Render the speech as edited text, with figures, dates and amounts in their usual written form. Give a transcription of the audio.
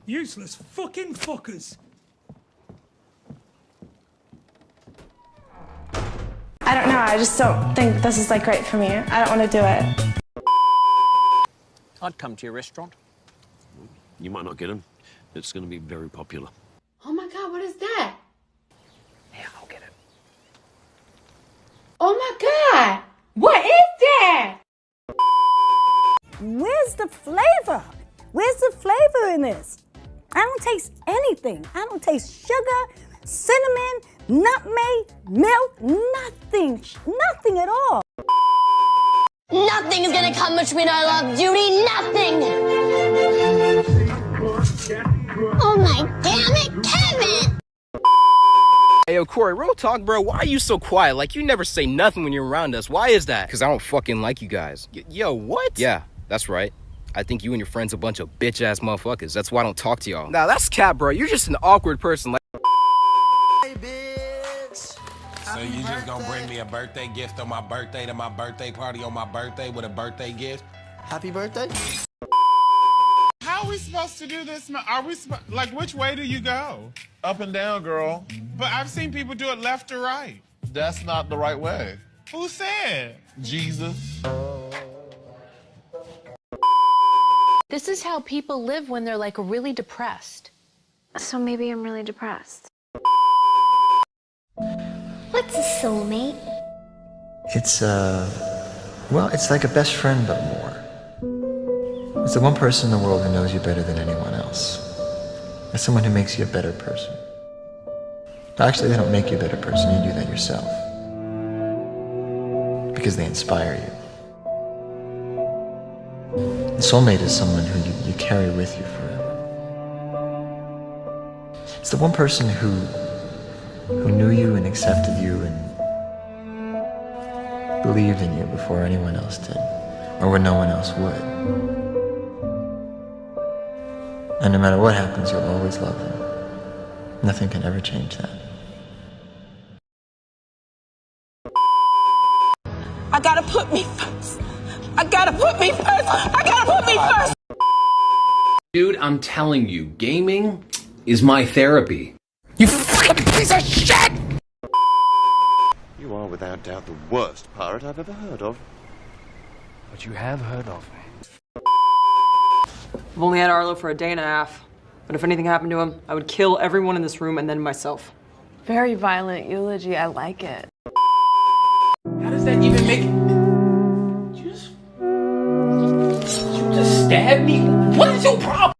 Useless fucking fuckers. I don't know, I just don't think this is like great for me. I don't want to do it. I'd come to your restaurant. You might not get them. It's going to be very popular. Oh my God, what is that? Yeah, I'll get it. Oh my God, what is that? Where's the flavor? Where's the flavor in this? I don't taste anything. I don't taste sugar, cinnamon, nutmeg, milk, nothing. Nothing at all. Nothing is gonna come between our love, Judy. Nothing. Oh my damn it, Kevin! Hey, yo, Corey, real talk, bro. Why are you so quiet? Like, you never say nothing when you're around us. Why is that? Because I don't fucking like you guys. Yo, what? Yeah, that's right. I think you and your friends a bunch of bitch-ass motherfuckers. That's why I don't talk to y'all. Nah, that's cap, bro. You're just an awkward person. Like, Hey, bitch. So you just gonna bring me a birthday gift on my birthday to my birthday party on my birthday with a birthday gift? Happy birthday. How are we supposed to do this? Are we like, which way do you go? Up and down, girl. But I've seen people do it left to right. That's not the right way. Who said? Jesus. This is how people live when they're like really depressed. So maybe I'm really depressed. What's a soulmate? It's, well, it's like a best friend, but more. It's the one person in the world who knows you better than anyone else. It's someone who makes you a better person. Actually, they don't make you a better person, you do that yourself. Because they inspire you. A soulmate is someone who you carry with you forever. It's the one person who knew you and accepted you and believed in you before anyone else did, or when no one else would. And no matter what happens, you'll always love them. Nothing can ever change that. I gotta put me first. I gotta put me first. I gotta put me first. Dude, I'm telling you, gaming is my therapy. you fucking piece of shit! You are without doubt the worst pirate I've ever heard of. But you have heard of me. I've only had Arlo for a day and a half, but if anything happened to him, I would kill everyone in this room and then myself. Very violent eulogy, I like it. How does that even make it? You just stab me? What is your problem?